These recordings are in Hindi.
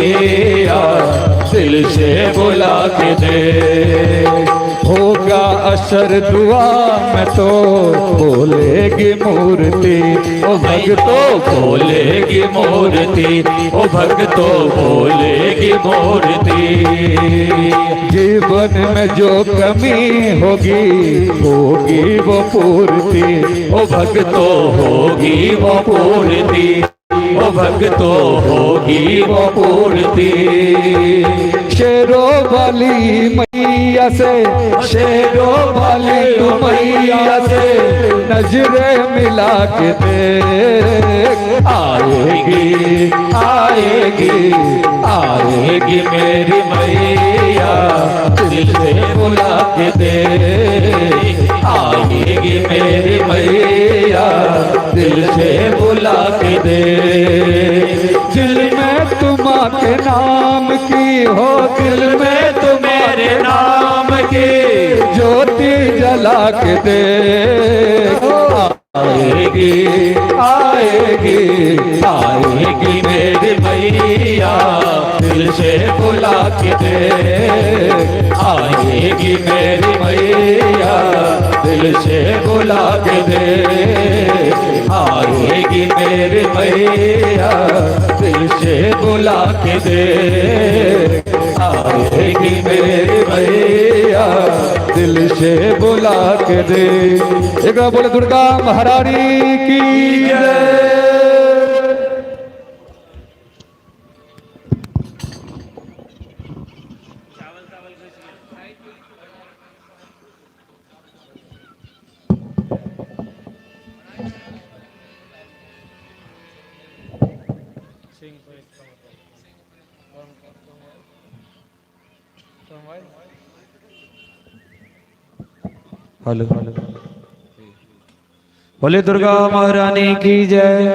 मैया दिल से बुला के दे। होगा असर दुआ में तो बोलेगी मूर्ति, ओ भक्तो बोलेगी मूर्ति, ओ भक्तो बोलेगी मूर्ति। जीवन में जो कमी होगी होगी वो पूर्ति, ओ भक्तो होगी वो पूर्ति, ओ भक्तो होगी वो पूर्ति। शेरों वाली मैया से, शेरों वाली मैया से नजरें मिला के देख। आएगी आएगी आएगी मेरी मैया दिल से बुला के दे। आएगी मेरी मैया दिल से बुला के दे। दिल में तुम्हारे नाम की हो, दिल में तुम्हारे नाम की ज्योति जला के दे। आएगी आएगी आएगी मेरी मैया दिल से बुला के दे। आएगी मेरी मैया दिल से बुला के दे। आएगी मेरी मैया दिल से बुला के दे। आएगी मेरी मैया दिल से बुला के दे। एक बार बोले दुर्गा महारानी की जय। हेलो बोले दुर्गा महारानी की जय।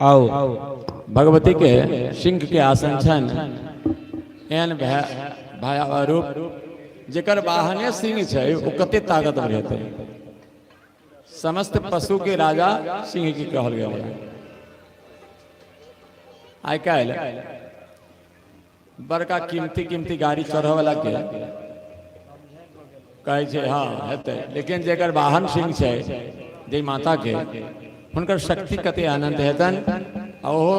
आओ भगवती के सिंह के आसन छन एन भयावह रूप जेकर वाहने सिंह छै ओ कते ताकतवर हेतै। समस्त पशु के राजा सिंह की कहल गेल है। आइ काल्हि बड़का कीमती कीमती गाड़ी चढ़े वाला के कहै छै हाँ हेतै, लेकिन जेकर वाहन सिंह छै जय माता के हुनकर शक्ति कते आनंद हेतन। ओहो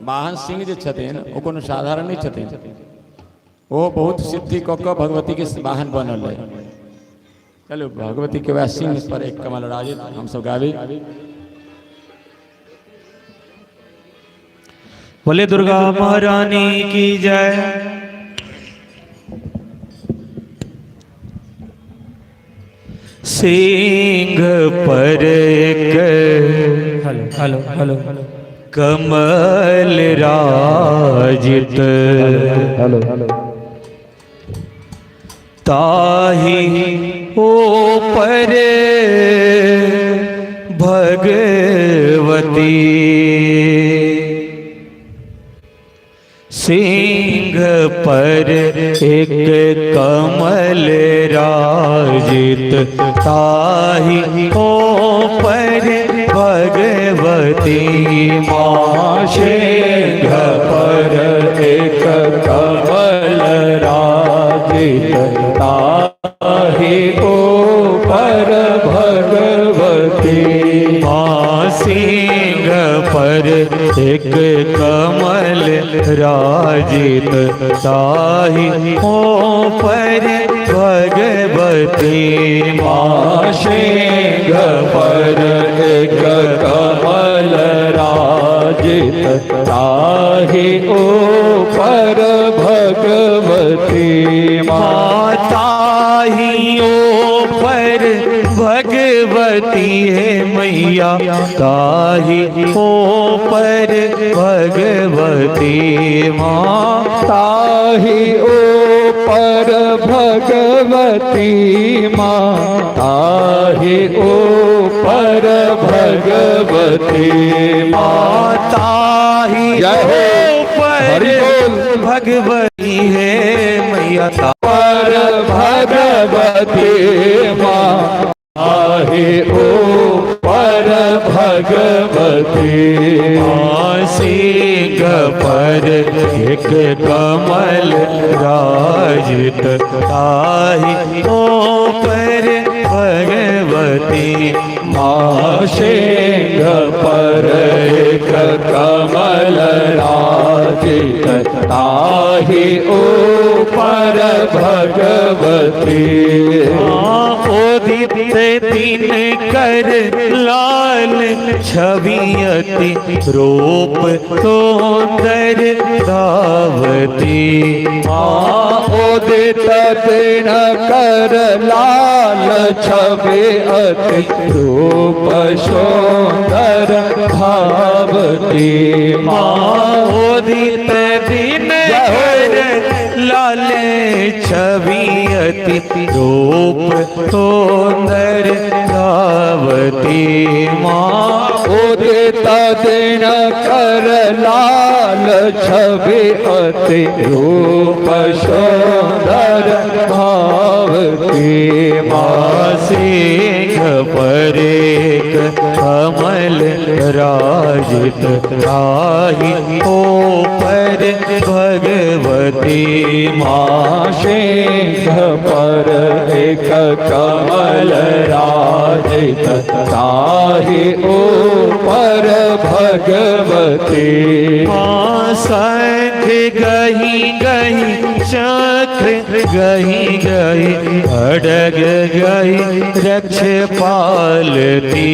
वाहन सिंह जे छथिन ओ कोनो साधारण नहीं छथिन, वो बहुत सिद्धि क भगवती के वाहन बनल है। चलो भगवती के वह सिंह पर एक कमल राजित हम सब गावी। बोले दुर्गा महारानी की जय। सिंह पर एक हेलो हेलो कमल राजित, हेलो हेलो ताही ओ पर भगवती। सिंह पर एक कमल राजित, ताही ओ पर भगवती। माँ सिंह पर एक कमल राजित, ताही ओ पर भगवती। माँ सिंह पर एक कमल राजित, ताही ओ पर भगवती। माँ सिंह पर एक कमल राजित, ताही ओ पर भगवती। माता ही ओ पर भगवती है मैया, ताही ओ पर भगवती। माता ही ओ पर भगवती। माता ही ओ पर भगवती। माता ताही जय हो। पर हरि बोल। भगवती है मैया पर भगवती माँ आहे ऊपर भगवती सिंह पर एक कमल राजित ताही ऊपर भगवती माँ सिंह पर एक कमल राजित ताहि ऊपर भगवती उदित दिन कर लाल छवियति रूप सुंदर धावती उदित दिन कर लाल छवि अति रूप सुंदर भावती उदित दिन कर लाल छवियति रूप सुंदर धावती उदित दिन कर लाल छवि अति रूप सुंदर भावती सिंह पर एक कमल राजित ताहि ऊपर भगवती सिंह पर एक कमल राजित ताहि ऊपर भगवती शंख गही गही चक्र गही गही अडग गही रक्ष पालती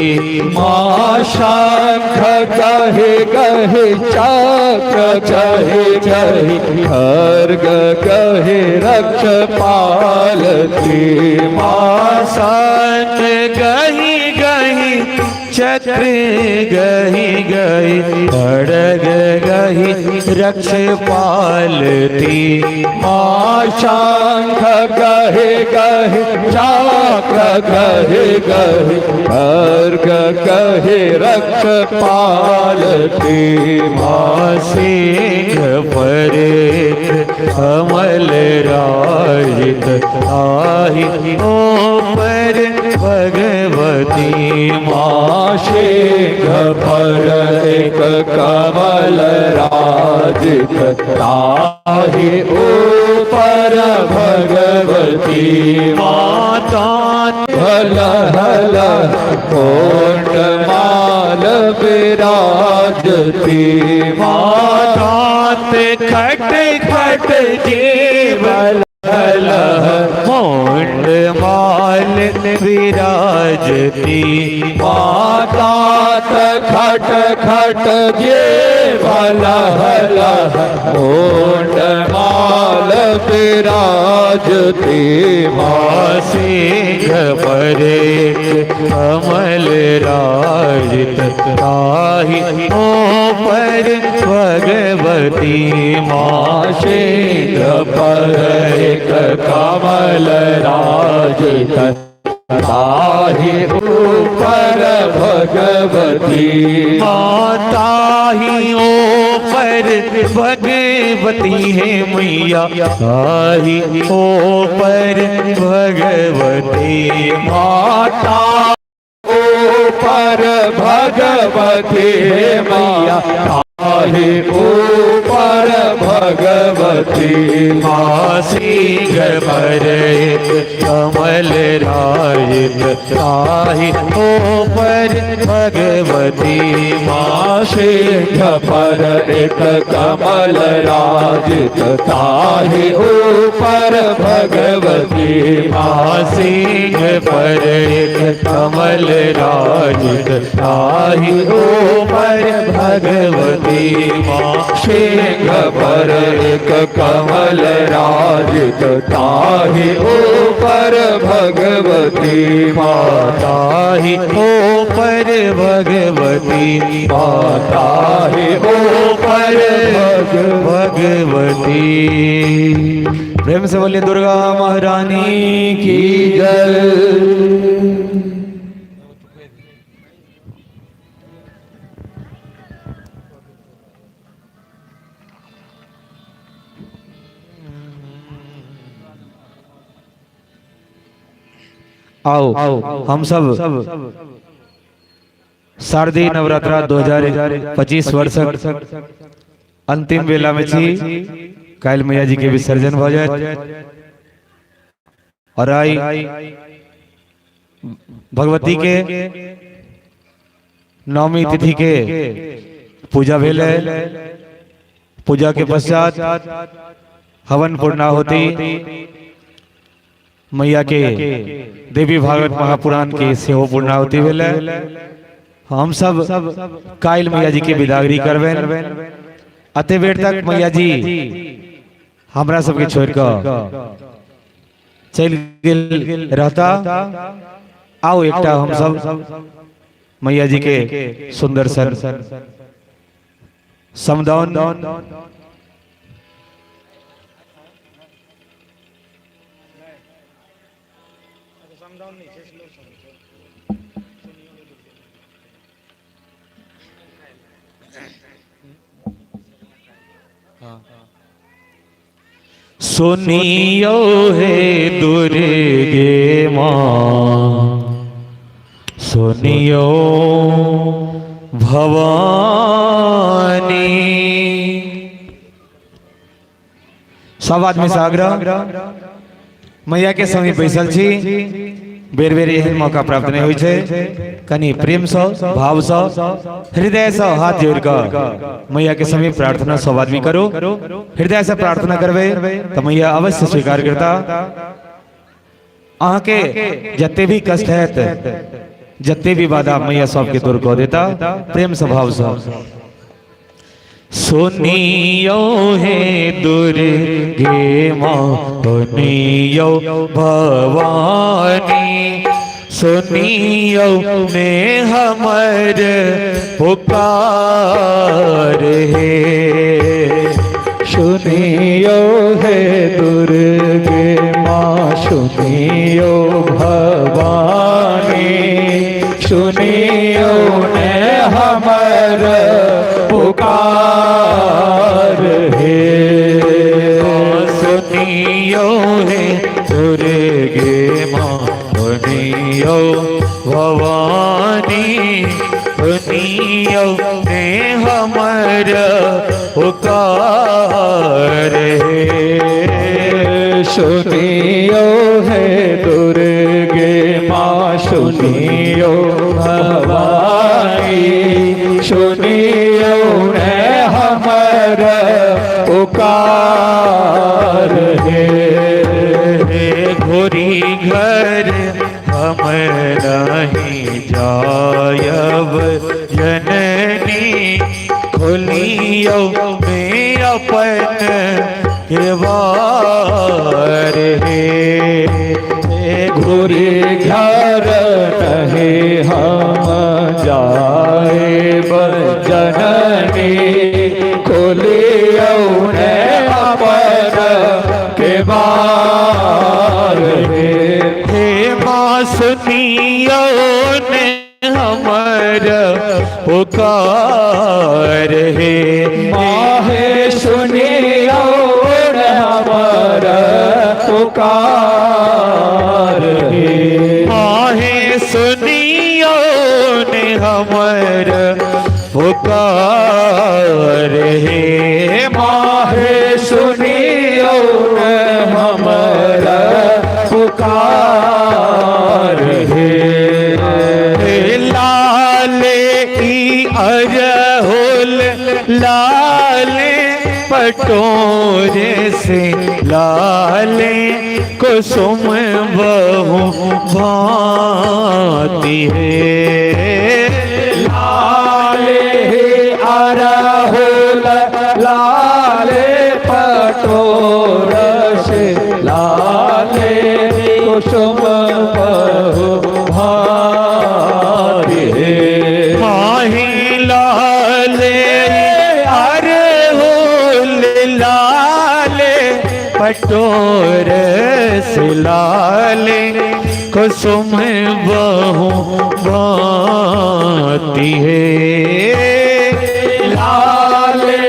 शंख गहे गहे चक्र गहे गहे खर्ग गहे रक्ष पालती शंख गही गही चक्र गही गही अडग गही रक्ष पालती शंख गहे गहे चक्र गहे गहे खर्ग गहे रक्ष पालती सिंह पर कमल राजित ताहि ऊपर भगवती सिंह पर एक कमल राजित ताहि ऊपर भगवती माता हल हल कोट माल विराजती मातात खट खट जीवल मोंड माल विराजती मातात खट खट जे भला हला कोट माल विराजती सिंह पर एक कमल राजित ताहि ऊपर भगवती सिंह पर एक कमल राजित ताहि ऊपर भगवती ताहि ऊपर भगवती है मैया ताहि ऊपर भगवती माता ऊपर भगवती मैया ताहि ऊपर भगवती सिंह पर एक कमल राजित ताहि ऊपर भगवती सिंह पर एक कमल राजित ताहि ऊपर भगवती सिंह पर एक कमल राजित ताहि ऊपर भगवती सिंह पर एक कमल राजित ताहि ऊपर भगवती ताहि ऊपर भगवती ताहि ऊपर भगवती। प्रेम से बोलिए दुर्गा महारानी की जय। आओ हम सब शारदीय नवरात्रा 2025 वर्ष अंतिम बेला में छी। काल मैया जी के विसर्जन भ जाए और आई भगवती के नवमी तिथि के पूजा भेल। पूजा के पश्चात हवन पूर्णाहुति मैया के देवी भागवत महापुराण के सेहो पूर्णाहुति भेल। हम सब काल मैया जी के विदागरी करबेन। अते बेर तक मैया जी हमरा सबके छोड़ कर चल गेल रहता। आओ एकटा हम सब मैया जी के सुंदर सन समदान सुनियो हे दुर्गे माँ, सुनियो भवानी। सब आदमी से आग्रह मैया के समीप बैसल छी। बेर बेर एहन मौका प्राप्त नहीं होई छे। कनी प्रेम से भाव से हृदय से हाथ जोड़ कर मैया के समीप प्रार्थना सब आदमी करो। हृदय से प्रार्थना करबे तो मैया अवश्य स्वीकार करता। आहाँ के जत्ते भी कष्ट है जत्ते भी बाधा मैया सबके दूर कर देता। प्रेम से भाव से सुनियो हे दुर्गे माँ, सुनियो भवानी, सुनियो ने हमर पुकार हे। सुनियो हे दुर्गे माँ, सुनियो भवानी, सुनियो ने हमर पुकार हे। सुनियो हे दुर्गे माँ, सुनियो भवानी, सुनियो ने हमर पुकार हे। सुनियो हे दुर्गे माँ, सुनियो भवानी, सुनियो ने हमर पुकार हे। घोरी घर हम नहीं जायब जननी, खोलियो में अपन केवार हे। घोरी घर नहीं हम जाएब जननी, खोलियो ने अपन केवार हे। माँ सुनियो ने हमर पुकार हे। माहे सुनियो ने हमर पुकार हे। माहे सुनियो ने हमर पुकार हे। माहे सुनियो ने हमर पुकार हे। लाले की अरहुल लाले पटोरे से, लाले कुसुम बहु भांति है। लाले अरहुल लाले पटोर से, लाले कुसुम बहु भांति है। माही लाले अरहुल लाले पटोर से, लाले कुसुम बहु भांति है। लाले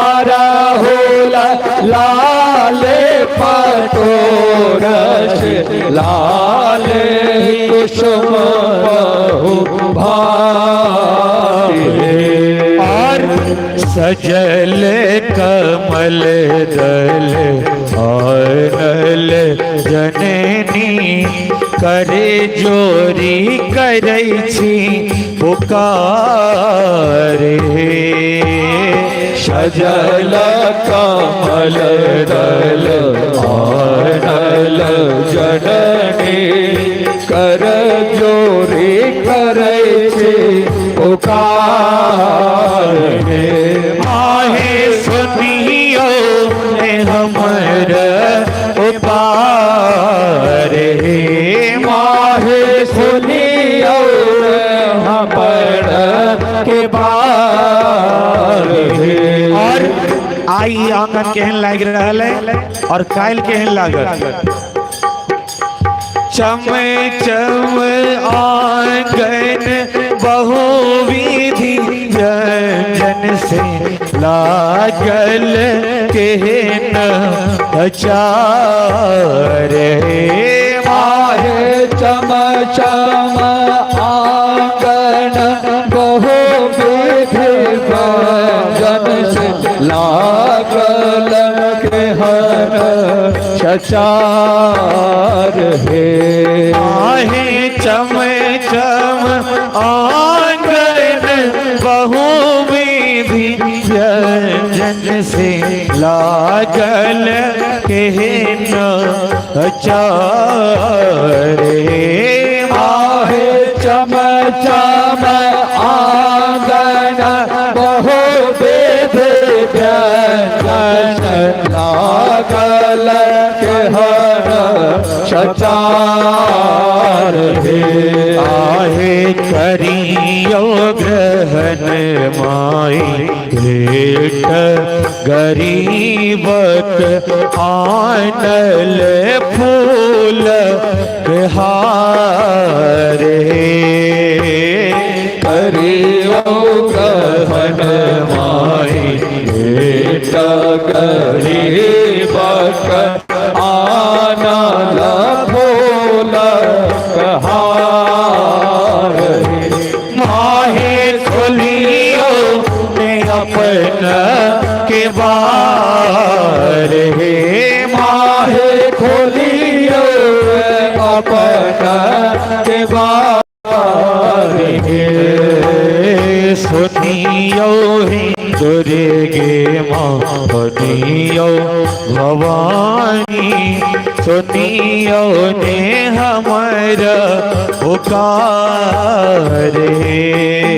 अरहुल लाले पटोरस लाले कुसुम बहु भारे और सजल कमल दल आनल जननी करे जोरी करै छी पुकारे सजल कमल दल आनल जननी कर जोरी करे छे पुकार आहे सुनियो ने हमर उपार माहे सुनियो हमर के बार और आई आंगन केहन लाग रहल है और काल केहन लागत चम चम आंगन बहुविधि व्यंजन से लागल केहन अचार माहे चम चम आंगन बहु विधि व्यंजन से लागल केहन सचार हे आहे चम चम आंगन बहुविधि व्यंजन से लागल केहन अचार आहे चम चम आंगन बहु विधि व्यंजन लागल केहन सचार हे आहे करियो ग्रहण माई भेट गरीबक आनल फूल हारे करियो ग्रहण माई भेट गरीबक आनल फूल हार माहे खोलियो ने अपन के बार हे माहे खोलियो अपन के बार सुनियो दुर्गे माँ सुनियो भवानी सुनियो ने हमर पुकार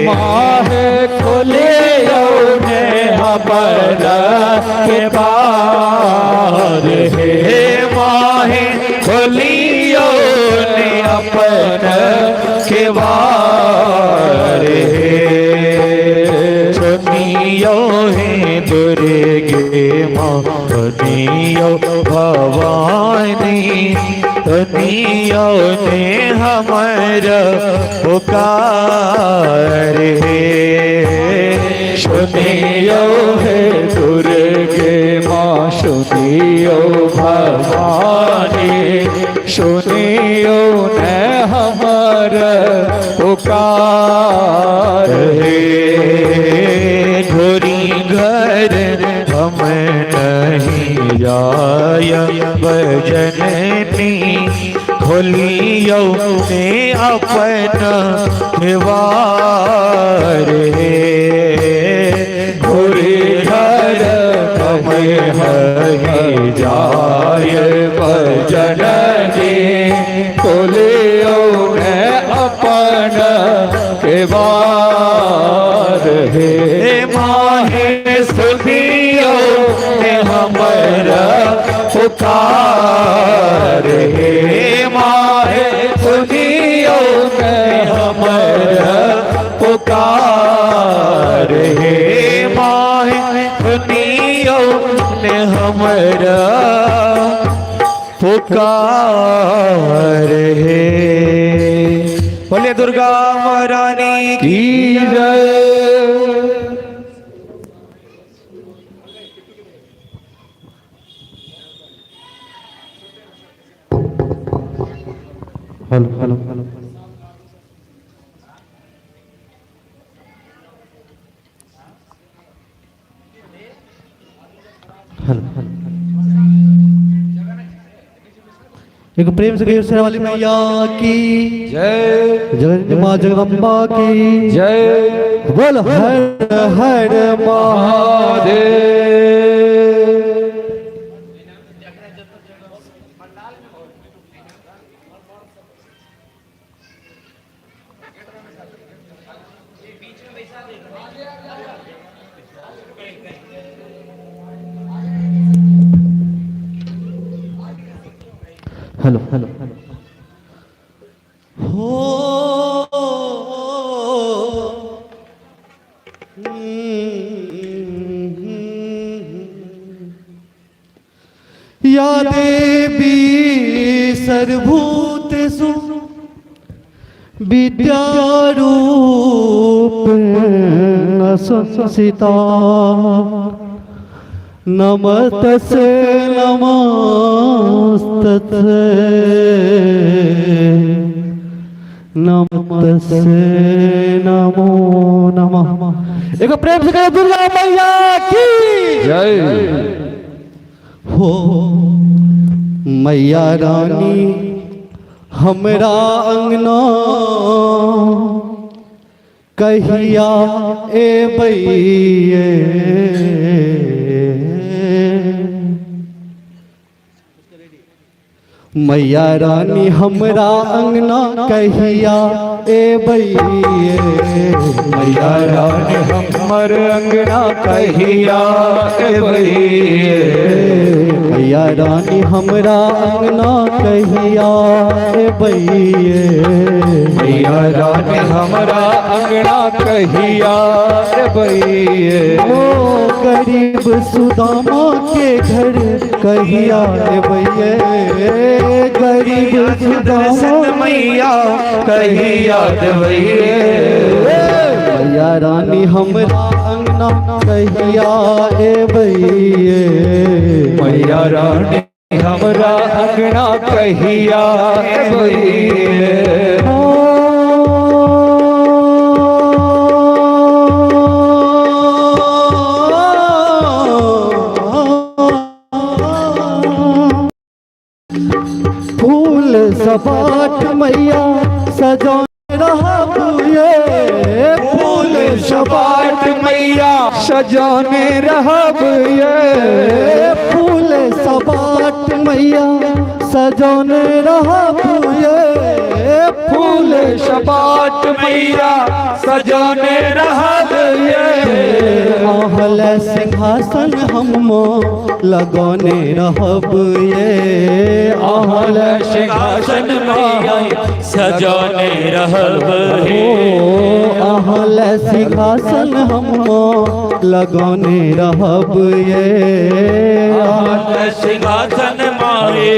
माहे खोलियो ने अपन के बार हे माहे खोलियो ने अपन के बार सुनियो हे दुर्गे माँ सुनियो भवानी सुनियो ने हमर पुकार सुनियो हे दुर्गे माँ सुनियो भवानी सुनियो ने हमर पुकार घोरी घर हम नहीं जाय भजननी खोलियो ने अपन द्वार घोरी घर हमें हरि जाय भजननी खोलियो ने अपन के बार हे माहे सुनियो ने हमारा पुकार हे माहे सुनियो ने हमारा पुकार हे माहे सुनियो ने हमारा पुकार हे। बोले दुर्गा महारानी की जय। Hello hello hello hello. एक प्रेम से शेरा वाली मैया की जय जय, माँ जगदम्बा की जय। बोल हर हर महादेव। हेलो हेलो हो या देवी सर्वभूतेषु विद्यारूपेण संस्थिता नमस्तस्यै नमस्तस्यै नमस्तस्यै नमो नमः। एक प्रेम से कहे दुर्गा मैया की जय। हो मैया रानी हमरा अंगना कहिया एबैये मैया रानी हमरा अंगना कहिया एबैये मैया रानी हमर अंगना कहिया एबैये मैया रानी हमरा अंगना कहिया एबैये मैया रानी हमरा अंगना कहिया एबैये ओ गरीब सुदामा के घर कहिया एबैये गरीब सुदामा मैया कहिया देबैये मैया रानी हमरा अंगना कहिया एबैये मैया रानी हमरा अंगना कहिया एबैये फूल सपाट मैया सजा रहबुए फूल सपाट मैया सजाने रहब ये फूल सपाट मैया सजाने रहबुए फूल सपाट मैया सजाने रहब ये महल सिंहासन हम लगौने रहब ये आहल सिंहासन मैया सजाने रहब हो आहल सिंहासन हम लगौने रहब ये आहल सिंहासन माए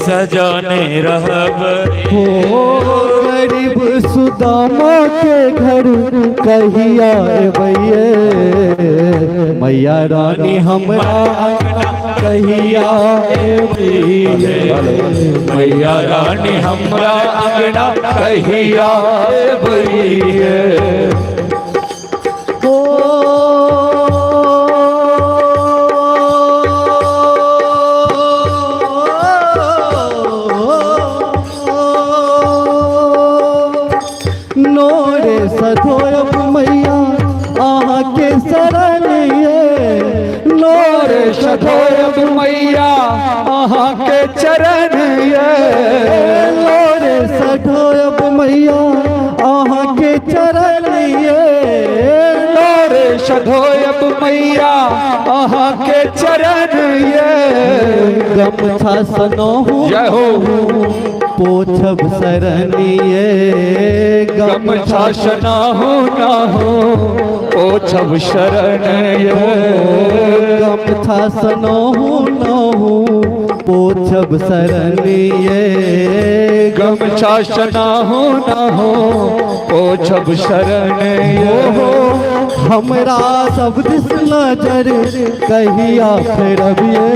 सजाने रहब हो गरीब सुदामा के घर कहिया एबैये मैया रानी हमरा कहिया एबैये मैया रानी हमरा अंगना कहिया एबैये ओ नोरे सधोयब मैया आहा के शरण ये नोरे सधोयब मैया आहा के चरण ये नोरे सधोयब मैया आहा के चरण ये नोरे सधोयब मैया आहा के चरण ये गमछा सनोहू जय हो पोछब शरणिये गमछा सनाहु ना हो पोछब शरण ये गमछा सनोहू नहू पोछ जब शरणिए गमछा ना हो ओ जब शरण हो हमरा सब दिस नजर कहिया फेरबिए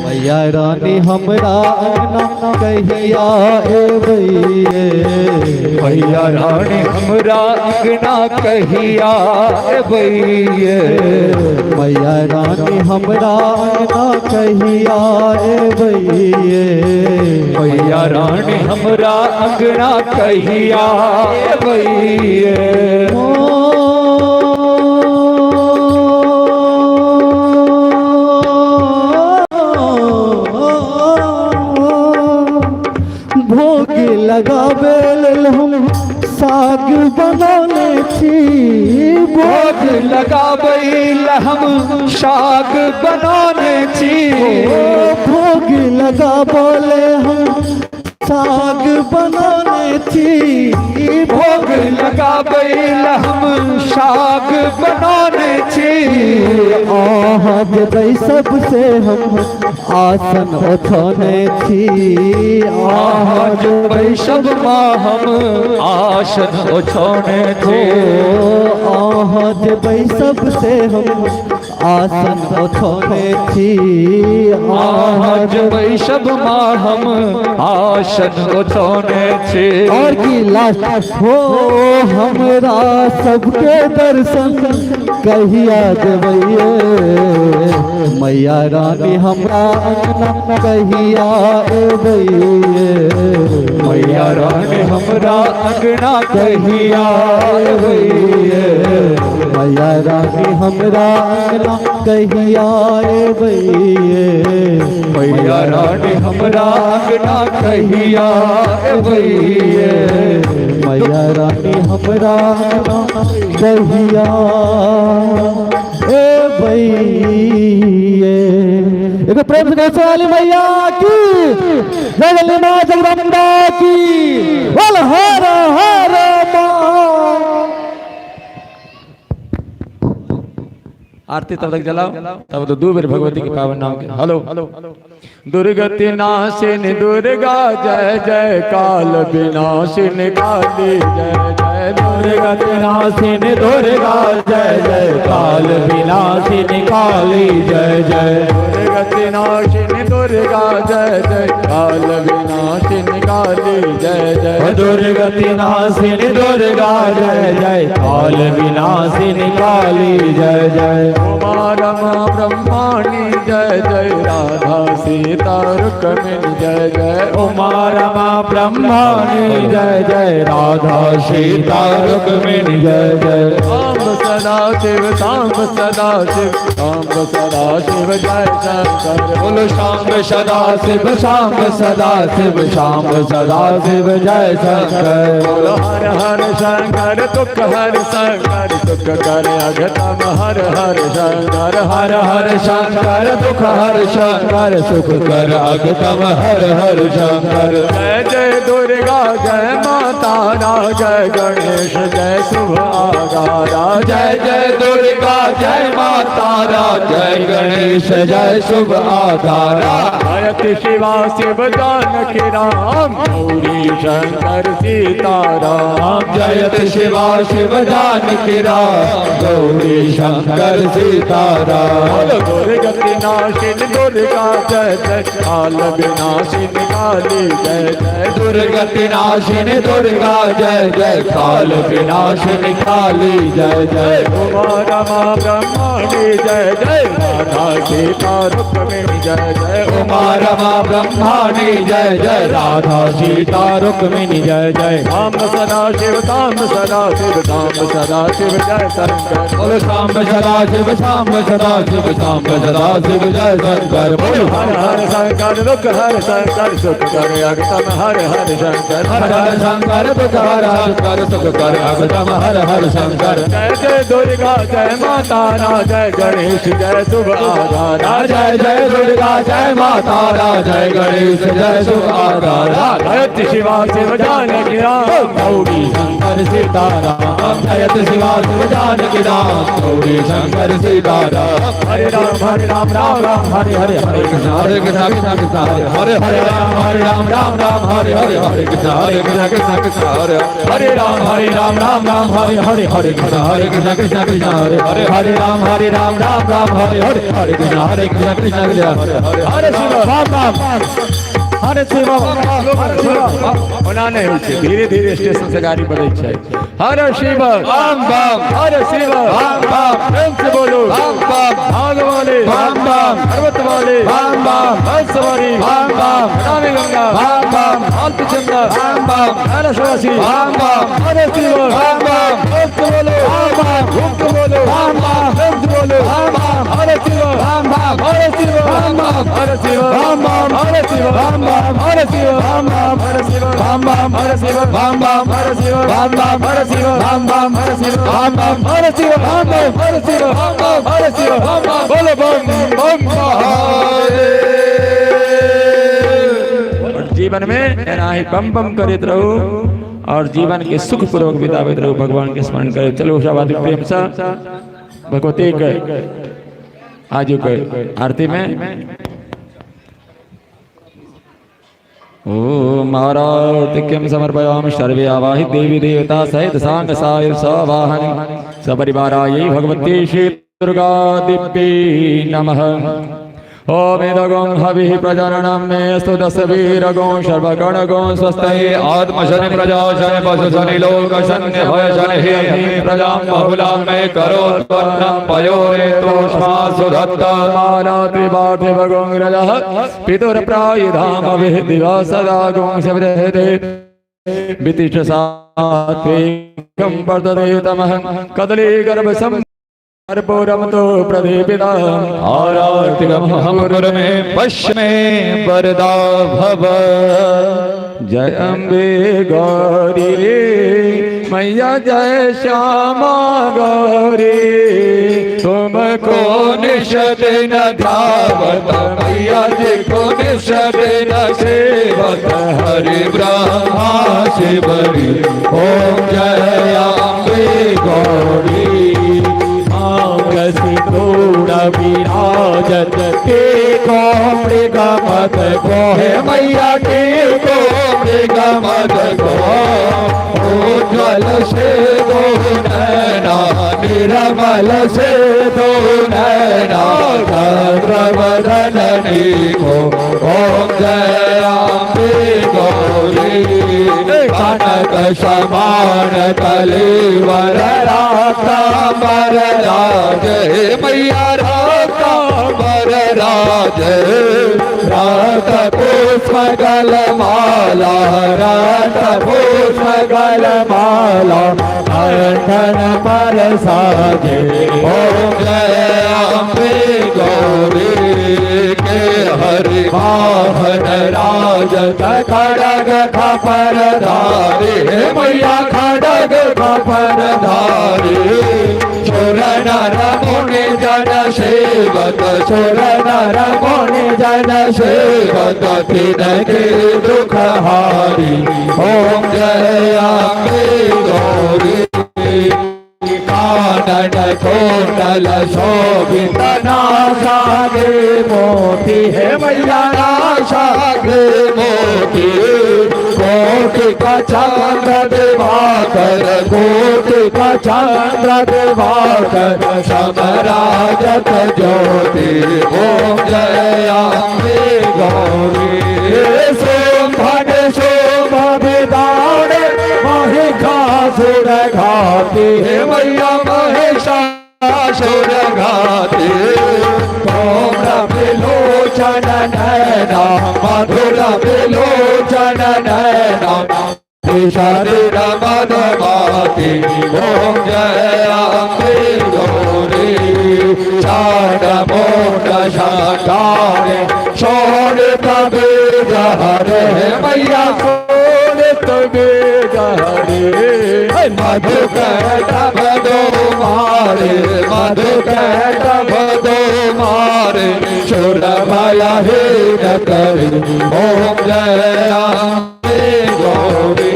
मैया रानी हमरा अंगना कहिया एबैये भैया रानी हमरा अंगना कहिया एबैये मैया रानी हमरा अंगना कहिया एबैये भैया रानी हमरा अंगना कहिया एबैये भोग लगाबे लेल हम साग बनौने छी भोग लगाबैल हम साग बनौने छी भोग लगाबले हम साग बनौने छी भोग लगाबैल हम साग बनौने छी अहाँ देबै सबसे हम आसन ओछने छी अहाँ देबै सबमा हम आसन ओछने छी अहाँ देबै सबसे हम आसन ओछने छी अहाँ देबै सबमा हम आसन ओछने छी और की लास्ट हो हमरा सबके दर्शन कहिया देबैये मैया रानी हमरा अंगना कहिया एबैये मैया रानी हमरा अंगना कहिया एबैये मैया रानी हमरा अंगना कहिया एबैये मैया रानी हमरा अंगना कहिया एबैये मैया रानी हमरा अंगना कहिया एबैये। एक प्रेम से कहते वाली मैया की जगली माँ जगदम्बा की बोल हर हर आरती तब तक जलाओ तब तो दो बेर भगवती के पावन नाम के हेलो दुर्गति नाशिनी दुर्गा जय जय काल विनाशिनी काली जय जय दुर्गति नाशिनी दुर्गा जय जय काल विनाशिनी काली जय जय दुर्गति नाशिनी दुर्गा जय जय काल विनाशिनी काली जय जय दुर्गति नाशिनी दुर्गा जय जय काल विनाशिनी काली जय जय उमा रमा ब्रह्माणी जय जय राधा सीता रुक्मिणी जय जय उमा रमा ब्रह्माणी जय जय राधा सीता रुक्मिणी जय जय शाम सदा शिव शाम सदा शिव शाम सदा शिव जय शंकर बोलो शाम सदा शिव शाम सदा शिव शाम सदा शिव जय शंकर बोलो हर हर शंकर दुख हर शंकर दुख कर अघतम हर हर शंकर हर हर शंकर दुख हर शंकर सुख कर अघतम हर हर शंकर जय जय दुर्गा जय माता जय गणेश जय शुभ आगारा जय जय दुर्गा जय माता जय गणेश जय शुभ आधारा जयति शिवा शिव जानकी राम गौरी शंकर सीताराम जयति शिवा शिव जानकी राम गौरी शंकर सीताराम दुर्गति नाशिनी दुर्गा जय जय काल विनाशिनी काली जय जय दुर्गति नाशिनी दुर्गा जय जय काल विनाशिनी काली जय जय उमा रमा ब्रह्माणी जय जय राधा सीता रुक्मिणी जय जय उमा रमा ब्रह्माणी जय जय राधा सीता रुक्मिणी जय जय शाम सदा शिव शाम सदा शिव शाम सदा शिव जय शंकर बोलो शाम सदा शिव शाम सदा शिव शाम सदा शिव जय शंकर बोलो हर हर शंकर दुख हर शंकर सुख कर अगतम हर हर शंकर हर हर शंकर दुख हर शंकर सुख कर अगतम हर हर शंकर जय जय दुर्गा जय माता जय गणेश जय शुभ आधारा जय जय दुर्गा जय माता जय गणेश जय शुभ आधारा जयति शिवा शिव जानकी राम गौरी शंकर सीताराम जयति शिवा शिव जानकी राम गौरी शंकर सीताराम हरे राम राम राम राम हरे हरे हरे कृष्ण हरे कृष्ण कृष्ण कृष्ण हरे हरे राम राम राम हरे हरे हरे कृष्ण हरे कृष्ण कृष्ण कृष्ण हरे राम राम राम हरे हरे हरे कृष्ण हरे कृष्ण कृष्ण कृष्ण हरे राम राम राम हरे हरे हरे कृष्ण हरे कृष्ण कृष्ण कृष्ण हरे शिव राम राम हरे शिव उन्होंने धीरे धीरे स्टेशन से गाड़ी बढ़े है। हरे शिव राम राम हरे शिव राम राम प्रेम से बोलो राम राम भाग वाले राम राम पर्वत वाले राम राम हंस सवारी राम राम रामी गंगा राम राम आलत चंदा राम राम हरसवासी राम राम हरे शिव राम राम प्रेम से बोलो राम राम घूम के बोलो राम राम प्रेम से बोलो राम राम हरे शिव राम राम हरे शिव राम राम हरे शिव राम राम हरे शिव राम राम हरे शिव राम राम हरे शिव राम राम हरे शिव राम राम हरे शिव राम राम हरे शिव राम राम हरे शिव राम राम हरे शिव राम राम हरे शिव राम राम हरे शिव राम राम बोलो बम बम महादेव। और जीवन में एना ही बम बम करित रहो और जीवन के सुख पूर्वक बितावित रहो भगवान के स्मरण करे। चलो शाबाश प्रेम से भगवती के आज के आरती में ओम आरातिक्यम समर्पयामि सर्वे आवाहि देवी देवता सहित सांग सायुर सवाहन सपरिवारायै भगवती श्री दुर्गा दिव्यै नमः। ओम इदगं हविः प्रजननं मे अस्तु दशवीरगं सर्वगणगं स्वस्ति आत्मशनि प्रजाशनि पशुशनि लोकशनि भयशनि हि प्रजां बहुलां मे करोत्पन्नं पयोरेतोष्मासु त्रिपाठिभगं रजः पितुर्प्रायुधामभिः दिवा सदा गं शब्दहते वितिष्ठसात्विकं वर्तते तमः कदलीगर्भसं अर्पोरमतो प्रदीपिता आरातिगमहं गुरु मे पश्य मे वरदा भव। जय अम्बे गौरी रे मैया जय श्यामा गौरी तुमको निषद न धावत मैया जी को निषद न सेवत हरि ब्रह्मा शिवरी ओम जय अम्बे गौरी सिंदूर विराजत के को मृगमद को हे मैया के को मृगमद को उज्ज्वल से दो नैना निर्मल से दो नैना चंद्रवदनी को ओम जय अम्बे गौरी कनक समान कलेवर रातांबर राज मैया रातांबर राज रात पुष्प गलमाला रात पुष्प गलमाला कंठन पर साजे ओम जय अम्बे गौरी के हरि वाहन राजत खड़ग खपर धारी मैया खड़ग खपर धारी सुर नर मुनि जन सेवक सुर नर मुनि जन सेवक तिनके दुख हारी ओम जय अम्बे गौरी कानन कोटल शोभित नासागे मोती है मैया नासागे मोती कोटि का चंद्र दिवाकर कोटि का चंद्र दिवाकर समराजत ज्योति ओम जय अम्बे गौरी शोभन शोभा विदान महिषासुर घाती हे मैया महिषासुर घाती ओम विलोचन नैना मधुर विलोचन नैना शरीर मदमाती ओम जय अम्बे गौरी चार मोट शाकार शोणित बीज हरे मैया शोणित बीज हरे मधुकर भदो मारे मधुकर भदो मारे सुर भया हे न करे ओम जय अम्बे गौरी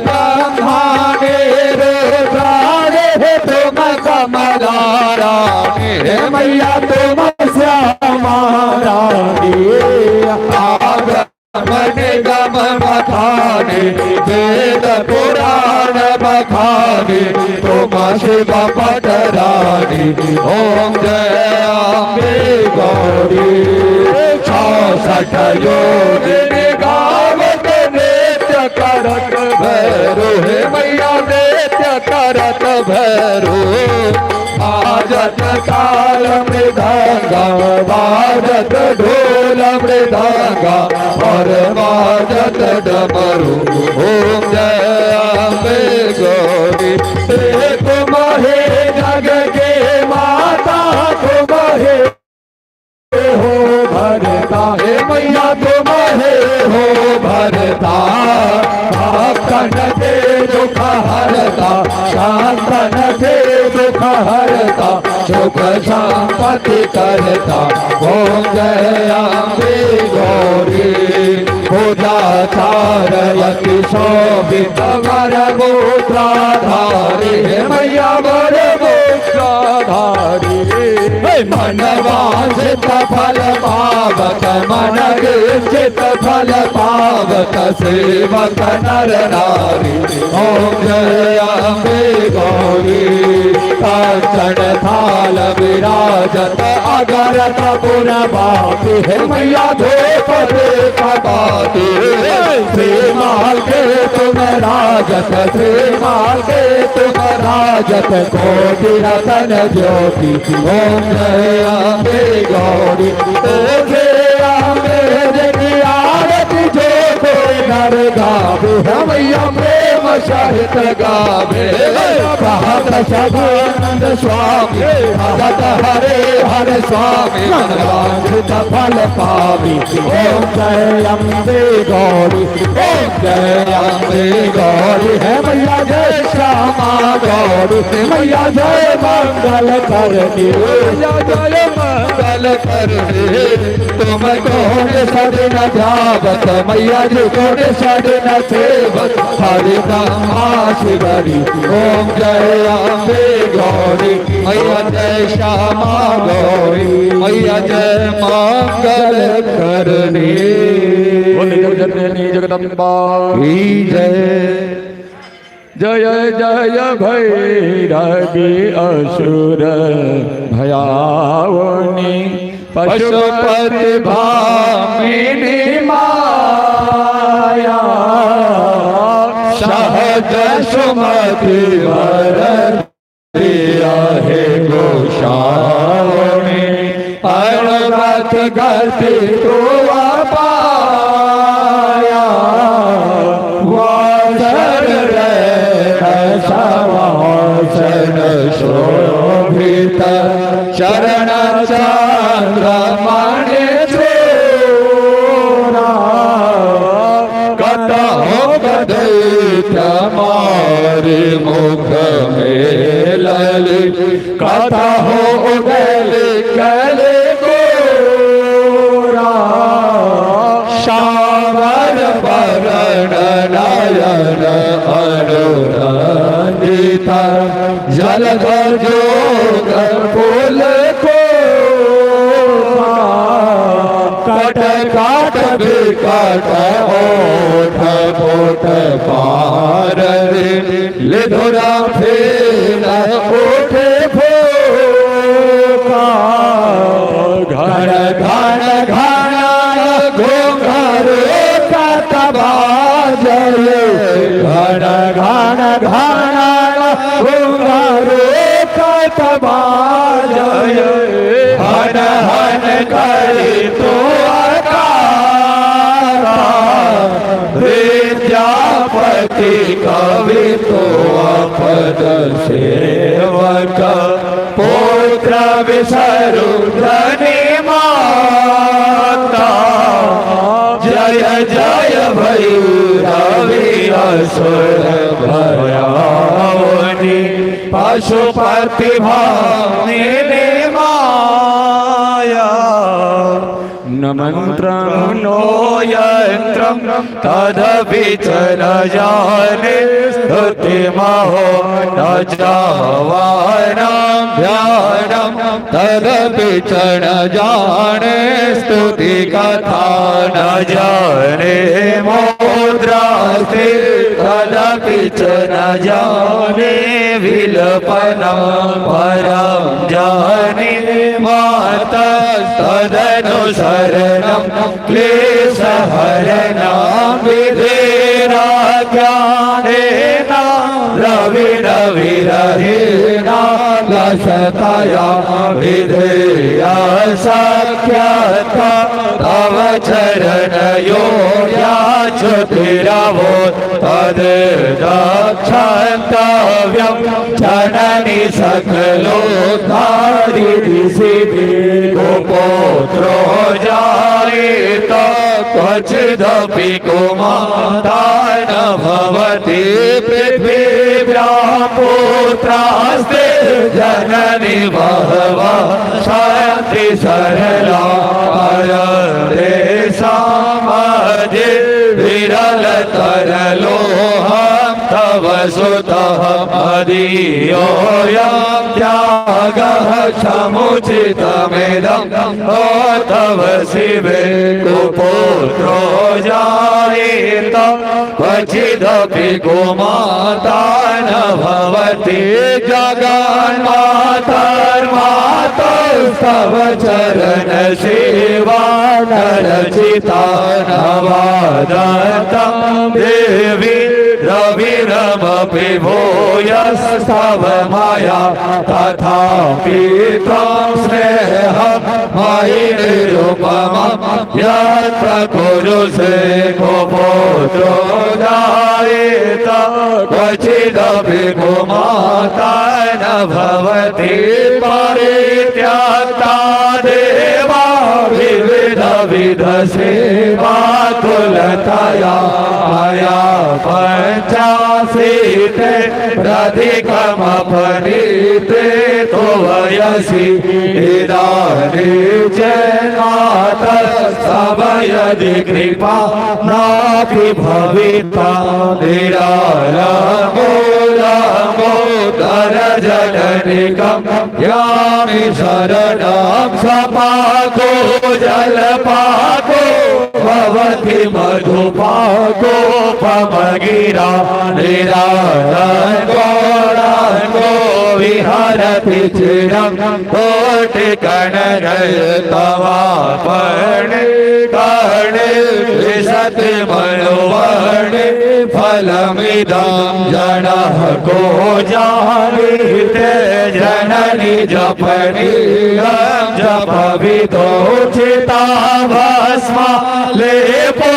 ब्रह्माणे रुद्राणे तुम कमलाराणे मैया तुम श्याम भवानी तुम शिवा पटरानी ओम जय अम्बे गौरी 66 योगिनी गावत नृत्य करत भैरो हे मैया नृत्य करत भैरो बाजत ताल मृदंगा बाजत ढोल मृदंगा और बाजत डमरू ओम जय अम्बे गौरी तुम हे जग के माता तुम हे हो भरता हे मैया तुम हे हो भरता भक्तन के दुख हरता शांतन के दुख हरता सुख संपत्ति करता ओम जय अम्बे गौरी पूजा चारयति शोभित वर मूत्राधारी हे मैया वर मूत्राधारी मन वांछित फल पावक मन इच्छित फल पावक सेवक नर नारी ओम जय अम्बे गौरी कंचन थाल विराजत अगरत पुर बाती हे मैया धूप देखबाती श्रीमाल के तुम राजत श्रीमाल के तुम राजत कोटि रतन ज्योति ओम जय अम्बे गौरी तुझे अम्बे की आरती जो कोई नर गावे मैया प्रेम सहित गावे भक्त सदानंद स्वामी भगत हरे हरे स्वामी मनवांछित फल पावी ओम जय अम्बे गौरी ओम जय अम्बे गौरी है मैया जय श्यामा गौरी मैया जय मंगल करनी मैया जय मंगल करनी तुम कौन सदन जावत मैया जी कौन सदन सेवत हरि ब्रह्मा शिवरी ओम जय अम्बे गौरी मैया जय श्यामा गौरी मैया जय मंगल करनी जननी जगदम्बा की जय जय जय भैरवी असुर भयावनी पशुपति भामिनी माया सहज सुमति वर हे गोशावनी अनगत गति तो पाया वासर सवासन शोभित चरण चंद्रमणि चूड़ा कतहो गदैत्य मारे मुख में ललित कतहो उगल कल गोरा श्यामल वरण नयन अनुरंजित जलधर जोग फूल को कट काट विकट ओठ पोट पार लिधुरा फेर उठे फोका घर घन घन घोघर कतबाजल घन घन घन घोघर कतबाजल हन हन करी तो विद्यापति कवि तो अपद सेवक पुत्र विसरु धनी माता जय जय भैरवी असुर भयावनी पशुपति भामिनी माया न मंत्रं नो यंत्रं तदपि च न जाने स्तुति महो न जावानं ध्यानं तदपि च न जाने स्तुति कथा न जाने मोद समुद्रास्ते तदपि च न जाने विलपना परं जाने मातस्तदनुसरणं क्लेशहरणं विधेरा ज्ञानेन रविरविरहेण लसतया विधेया सख्यता तव चरणयोग्याच्युतिरवो तद्दक्षन्तव्यं जननि सकलोद्धारिणि सिद्धि गोपुत्रो जायेत क्वचिदपि कुमाता न भवति पृथिव्यां पुत्रास्ते जननि बहवः सन्ति सरला समाधि विरलतरलोहं तव सुतः मदीयोऽयं त्यागः समुचितमिदं तव शिवे कुपुत्रो जायेत क्वचिदपि कुमाता न भवति जगन्मातर्मातस्तव चरण सेवा नरचिता नवादन्तं देवी रविरमपि भूयस्तव मया तथापि त्वं स्नेहं मयि निरुपमं यत्र कुरुषे कुपुत्रो जायेत क्वचिदपि कुमाता न भवति परित्यक्ता देवा विविध सेवा कुलतया मया पञ्चाशीते प्रधिकमपनीते तो वयसि इदानीं जन्मातस्तव यदि कृपा नापि भविता निरालम्बोदरजननिकं यामि शरणं सपाको जलपाको भवति मधुपाकोपमगिरा निरालङ्गो विहरति चिरं कोटिकणरतवापर्णे कर्णे विशति मनुवर्णे फलमिदं जनः को जानीते जननि जपनीयं जपविदोचिता भस्मा लेपो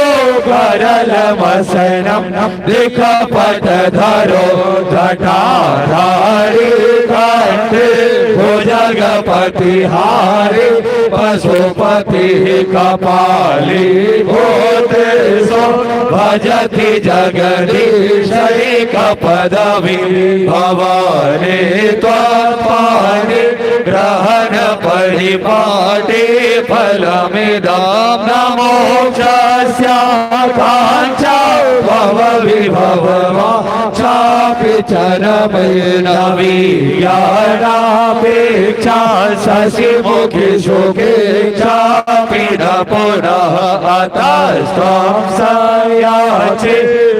करलमसनं लिखपटधरो जटाधारी कंठे भुजगपति हारी पशुपति कपाली भूतेषु भजति जगदीशैकपदवी भवानी त्वत्पाणि ग्रहण परिपाटे फलमिदं नमो चास्याकाङ्क्षा भवविभवमा चापि चरमेण वीर्याणापेक्षा शशिमुखि सुखे चापि न पुनः अतस्त्वं संयाचे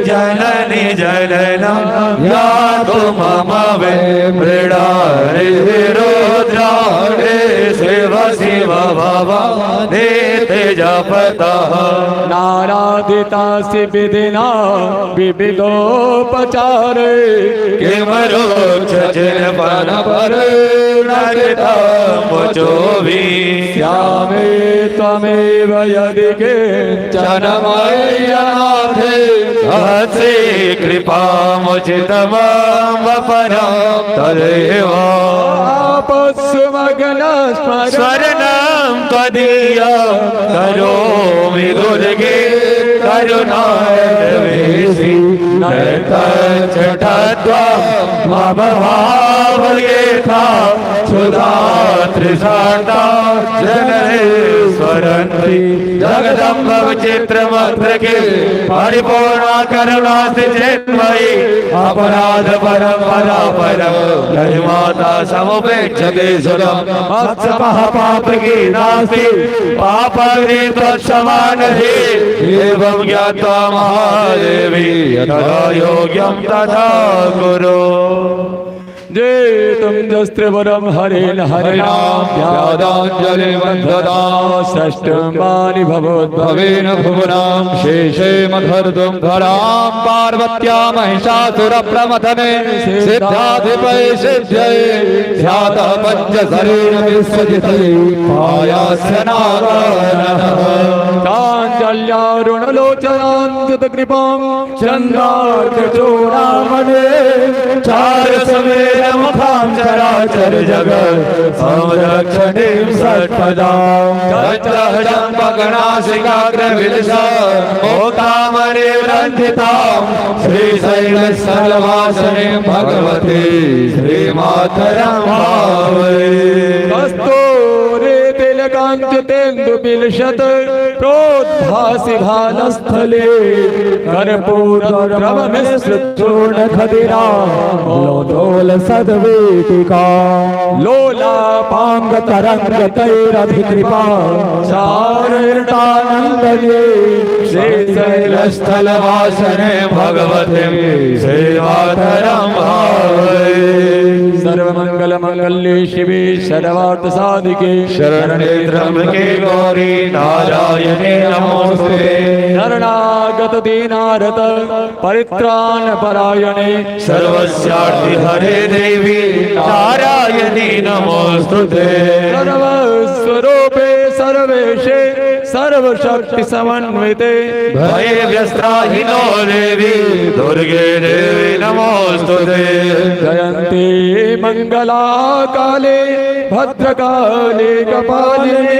जननि जननं यातु मम वे मृडारे रुद्राणे शिव शिव भवाने ते जपतः नारादितासि विधिना विविधोपचारे किमरोक्षजिनपन पर मुचोभि श्यामे त्वमेव यदि जनमय्यनाथे हसे कृपामुचितमं वपरं तदेव आपस्मगनस्मरणं त्वदीयं करोमि दुर्गे करुणावेशि नर्तच्छठत्वं मम भावयेथा सुधा त्रिशान्ता जनरेश्वर स्मरन्ति जगदम्ब विचित्रमत्र के परिपूर्णा करुणा से चिन्मयी अपराध परम परापरम जय माता समुपेक्षते सुरम मत्समः पाप की नास्ति पाप क्षमान हे एवं ज्ञात्वा महादेवी यथा योग्यं तथा कुरु जेतुं जस्त्रिवरं हरेण हरिणां ध्यादाञ्जलिवन्ददा षष्ठं वाणि भवोद्भवेन भुवनां शेषे मधर्तुं धरां पार्वत्या महिषासुरप्रमथने सिद्धाधिपये सिद्ध्यये ध्यातः पञ्चशरेण विश्वजितये पायास्य नारायणः काञ्चल्यारुणलोचनाञ्जतकृपां चन्द्रार्कचूडामणे चारसमेत मुखां चराचर जगत् संरक्षणीं षट्पदां चम्पकनासिकाग्रविलसा मोकामणिरन्धितां श्रीशैलस्थलवासिनीं भगवती श्रीमातरं भावये कस्तूरी तिलकाञ्चितेन्दुबिलशत् प्रोद्भासि भालस्थले कर्पूरद्रवमिश्रचूर्णखदिरा लोलोल सद्वेदिका लोलापाङ्गतरङ्गतैरभिकृपा चारुर्तानन्दने श्रीशैलस्थलवासने भगवते श्रीमातरं भावये सर्वमङ्गलमङ्गल्ये शिवे सर्वार्थसाधिके शरणे त्र्यम्बके गौरी नारायणे नमोस्तुते शरणागत दीनारत परित्राणपरायणे सर्वस्यार्ति हरे देवी नारायणी नमोस्तुते सर्वस्वरूपे सर्वेशे सर्वशक्ति समन्विते भये व्यस्त्राहिनो देवी दुर्गे देवी नमोस्तुते जयन्ती मंगला काले भद्रकाले कपालिने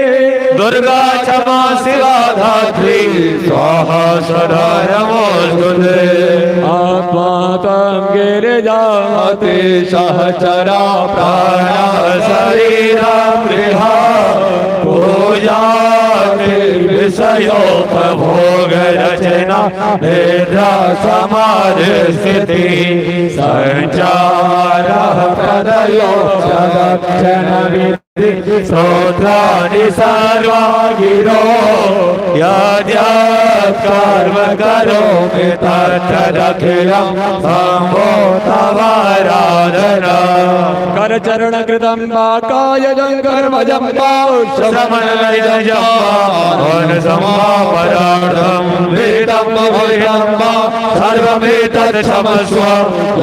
दुर्गा क्षमा शिवा धात्री स्वाहा सदा नमोस्तुते आत्मातं गिरिजाते सहचरा प्राणा शरीरं गृहा पूजा विषयोपभोग रचना निद्रा समाधि स्थिति संचारः प्रदयो सदक्षण विधि श्रोत्राणि सर्वा गिरो यद्यत् कर्म करोमि तत्तदखिलं शम्भो तवाराधना करचरण कृतं वाकाय जङ्गर्भजं श्रमणलयजं समापरार्थं वेदं भवेदं सर्वमेतत् क्षमस्व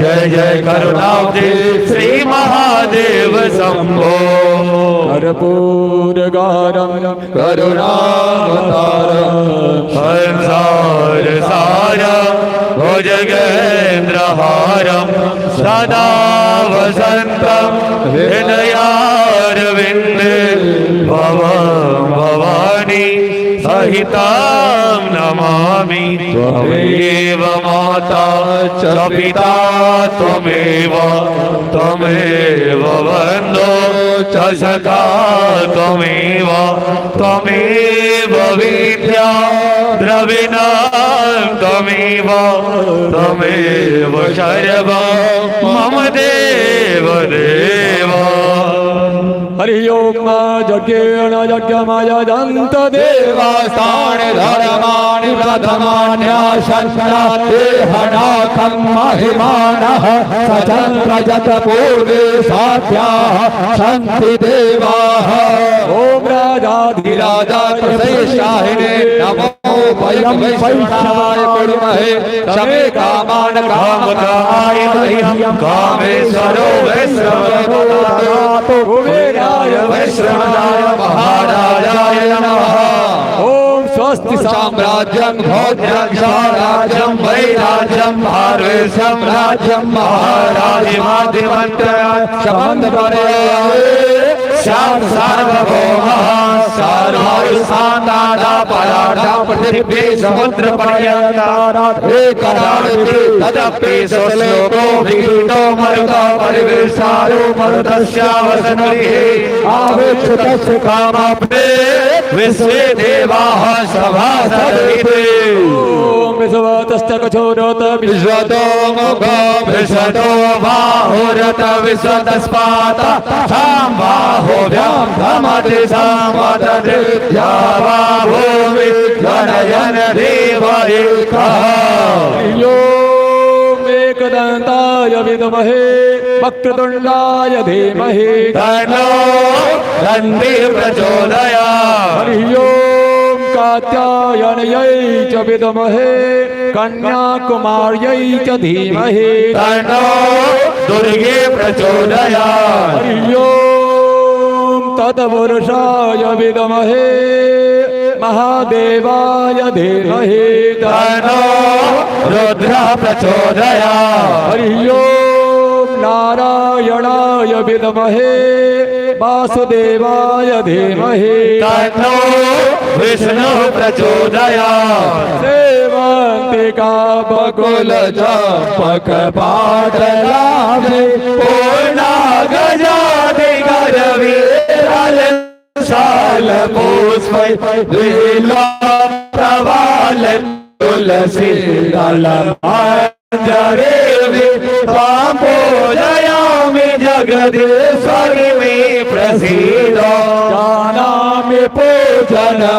जय जय करुणाब्धे श्री महादेव शंभो कर्पूरगारं करुणावतारं संसार सारं भुजगेन्द्रहारं सदा वसन्तं हृदयारविन्दे भवं भवानी सहितां नमामि त्वमेव माता च पिता त्वमेव बन्धो च सखा त्वमेव विद्या द्रविणं त्वमेव सर्वं मम देव हरि ओम यज्ञेन यज्ञमयजन्त देवास्तानि धर्माणि प्रथमान्याशन्नाथं महिमानः सचन्द्रजत पूर्वे साध्याः सन्ति देवाः ओम राजाधिराजाधिशाहिने नमो वयं वैष्णवाय कुर्महे समे कामान् कामकाय मह्यं कामेश्वरो वैष्णवो कुबेराय वैष्णवाय महाराजाय नमः ओम स्वस्ति साम्राज्यं भोज्यं साम्राज्यं वैराज्यं भारवे साम्राज्यं महाराजमादिमन्त्र शमन्दपरे सार्वभौमः सर्वायुषान्दादा पराधा पृथ्वी समुद्र पर्यंत एकराणति तदपि श्लोको विगीतो मरुतो परिवेशारो मरुतस्यावसनरिः आवेक्षतस्य कामाप्ते विश्वे देवाः सभासदिते विश्वतश्च कठोरत विश्वतो मुखो विश्वतो बाहुरत विश्वतस्पात साम्बाहुभ्यां धमति सामदृत्या वा भूमि जनयन देवैकः यो मेकदन्ताय विद्महे वक्रतुण्डाय धीमहि तन्नो दन्ति प्रचोदयात् हरिः ओं कात्यायन्यै च विद्महे कन्याकुमार्यै च धीमहि तन्नो दुर्गे प्रचोदयात् हरिः ओं तत्पुरुषाय विद्महे महादेवाय धीमहि तन्नो रुद्रः प्रचोदयात् हरिः ओं नारायणाय विद्महे वासुदेवाय धीमहि तन्नो विष्णुः प्रचोदयात् सेवन्तिका बकुल चम्पक पाटलाभे पूर्णागजाधिकरविरल साल पुष्पै प्रवाल तुलसी दलमाञ्जरेवि त्वां पूजयामि जगदीश्वरि मे प्रसीद जानामि पूजनमहर्षि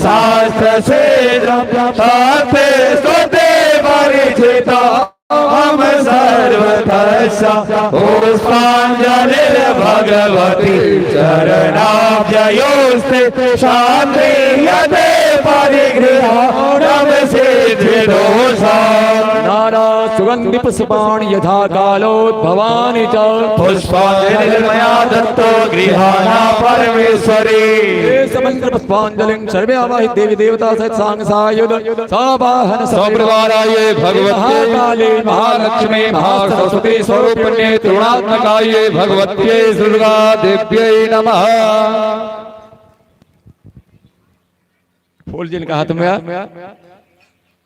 शास्त्र तपे स्तुते परिचिता हम सर्वतः पुष्पाञ्जलिर्भगवती चरणाब्जयोस्ते शान्ति यते परिगृहाणं सिद्धिदोषा नाना सुगन्धि पुष्पाणि यथा कालोद्भवानि च पुष्पाञ्जलिर्मया दत्तो गृहाणा परमेश्वरी समन्त्र पुष्पाञ्जलिं सर्वे आवाहि देवी देवता सहित सांग सायुध सावाहन सप्रवाराये भगवते महाकाले महालक्ष्मी महासरस्वती स्वरूपिणे त्रिगुणात्मकाये भगवत्यै दुर्गा देव्यै नमः। फूल जिन का हाथ में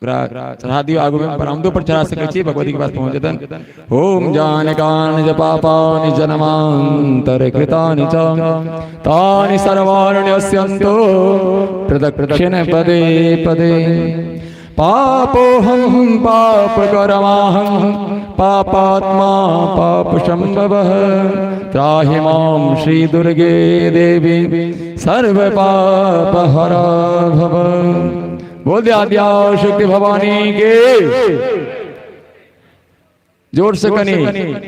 चढ़ा दियो आगु में बरामदों पर चढ़ा सके छी भगवती के पास पहुंच जतन ओम जानिकानि च पापानि जन्मांतर कृतानि च तानि सर्वाणि नश्यन्तो प्रदक्षिण पदे पदे पापोऽहं पापकरमाहं पापात्मा पापशम्भवः त्राहि मां श्री दुर्गे देवी सर्वपापहरा भव। बोल दे आद्या शक्ति भवानी के जोर से कनी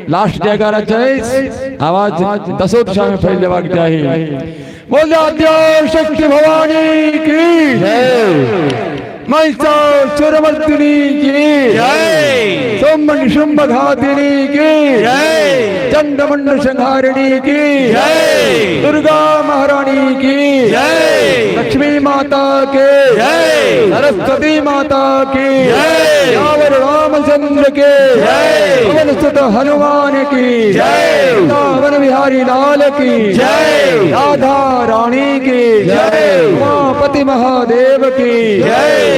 लास्ट जयकारा चाहिए आवाज दसों दिशा में फैल जावा चाहिए। बोल दे आद्या शक्ति भवानी की महिषासुरमर्दिनी की सोमन शुंभ घातिनी की चंडमुंड संहारिणी की दुर्गा महारानी की लक्ष्मी माता के सरस्वती माता की यावर रामचंद्र के पवन सुत हनुमान की वन बिहारी लाल की राधा रानी की उमापति महादेव की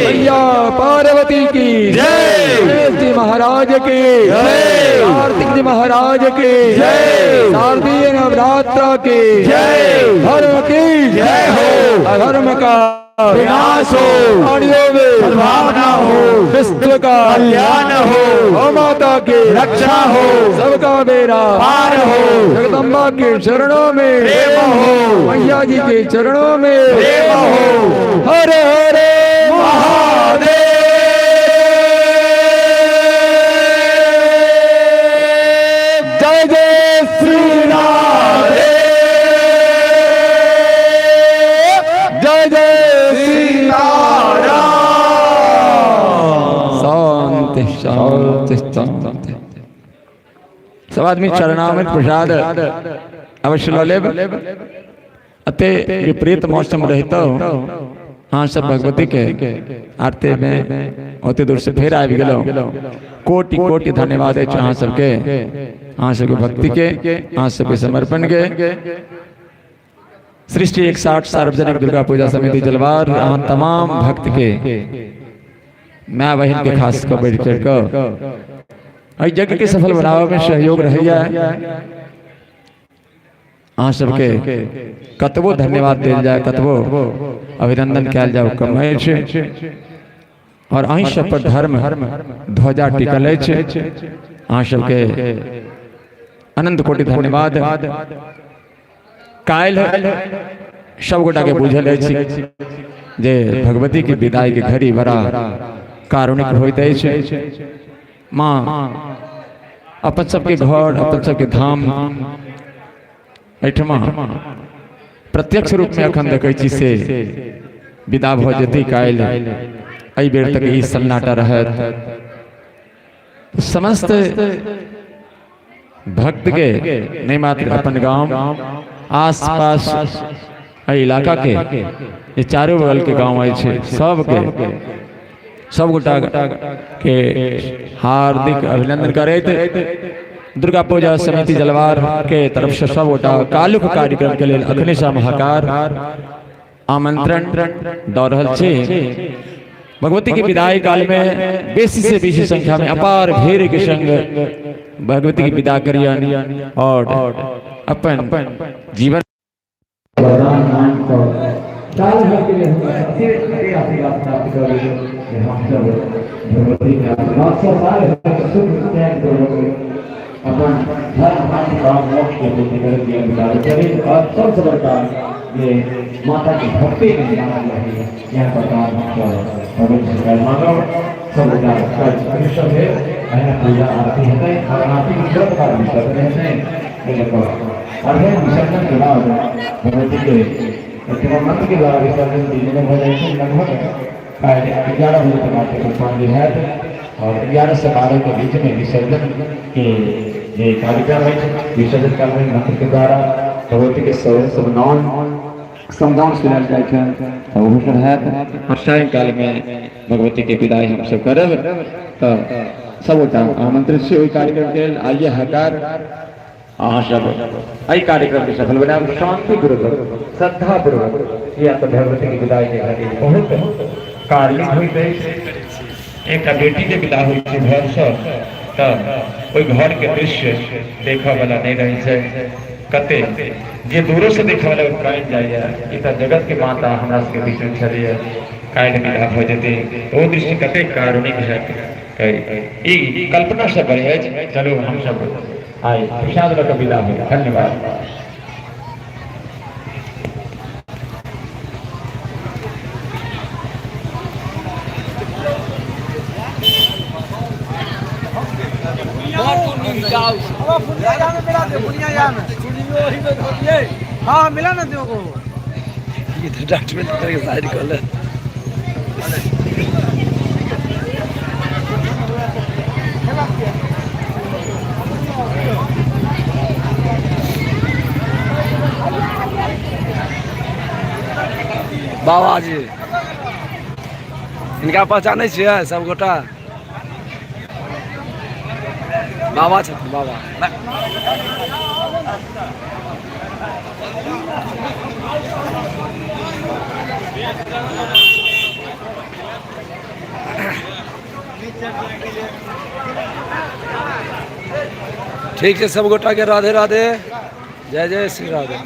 मैया पार्वती की जी महाराज की कार्तिक जी महाराज की शारदीय नवरात्र की धर्म की जय हो अधर्म का विनाश हो सद्भावना हो विश्व का कल्याण हो माता की रक्षा हो सबका बेड़ा पार हो जगदम्बा के चरणों में प्रेम हो मैया जी के चरणों में प्रेम हो हरे हरे महादेव जय जय श्री राम जय जय श्री नारायण शांति शांति शांति। सब आदमी चरणामृत प्रसाद अवश्य लो लेब अते विपरीत मौसम रहता हो। हाँ सब भगवती के आरती में होते दूर से फिर आ गलो कोटि कोटि धन्यवाद है हाँ सबके हाँ सबके भक्ति के हाँ सबके समर्पण के सृष्टि 160 सार्वजनिक दुर्गा पूजा समिति जलवार यहाँ तमाम भक्त के मैं बहन के खास को बढ़ चढ़ कर यज्ञ के सफल बनावे में सहयोग रहिया अहाँ सबके कतबो धन्यवाद दिल जाए, कतबो अभिनंदन कल जाओ कम है। और अहीं सब पर धर्म ध्वजा टिकल है। अहाँ सबके अनंत कोटि धन्यवाद। कायल सब गोटा के बुझल है जे भगवती की विदाई के घड़ी बड़ा कारुणिक होइत है। माँ अपन सबके घर, अपन सबके धाम एठमा प्रत्यक्ष रूप में अखन देखे छी से विदा भ जेती कायल एहि बेर तक ई सन्नाटा रहत। समस्त भक्त के नहीं मात्र अपन गांव आस पास इलाका के ये चारों बगल के गांव आए छे सब के सब गोटा के हार्दिक अभिनंदन करैत दुर्गा पूजा समिति जलवार के तरफ से सब गोटा कालुक कार्यक्रम के लिए अखने सा महाकार आमंत्रण दऽ रहल छी। भगवती की विदाई काल में बेसी से बेसी संख्या में अपार भीड़ के संग भगवती की विदा करियन और अपन जीवन साल भर के लिए हम आशीर्वाद प्राप्त करेंगे। हम सब भगवती के आशीर्वाद से सारे सुख त्याग करोगे, अपन धर्म धर्म काम मोक्ष के पूर्ण करके अधिकार करें। और सबसे बड़ा ये माता की भक्ति में ध्यान रहे। यहाँ पर काम पवित्र मानव सब परिश्रम है। पूजा आरती है और आरती की सब का विसर्जन है। और विसर्जन के बाद भगवती के मंत्र के द्वारा विसर्जन दिने हो जाए लगभग 11 बजे तक आते पुष्पांजलि है और 11 से 12 के बीच में विसर्जन के ये कार्यक्रम है। विसर्जन काल में मंत्र के द्वारा भगवती के समदान सुनाल जाए है और सायंकाल में भगवती के विदाई हम सब करब। तो सब आमंत्रित से कार्यक्रम के आइए हकार अहाँ सब एहि कार्यक्रम के सफल बनाब शांति पूर्वक श्रद्धा पूर्वक। या तो भगवती की विदाई के घड़ी बहुत कार्य होइत अछि। एक बेटी के विदा होइत छै घर से तो ओहि घर के दृश्य देखा वाला नहीं रही है। कते जे दूरों से देखा वाला प्राण जाइए ई तो जगत के माता हमरा सबके बीच में छलिए काल्हि विदा हो जेतै। ओ दृश्य कते कारुणिक है ई कल्पना से बढ़े। चलो हम सब आए प्रसाद का विदा हो। धन्यवाद। हाँ मिला ना देखो ये डॉक्यूमेंट करके साइड कर ले। बाबा जी इनका पहचानै छियै सब गोटा? बाबा छथिन बाबा। ठीक है सब गोटा के राधे राधे, जय जय श्री राधे।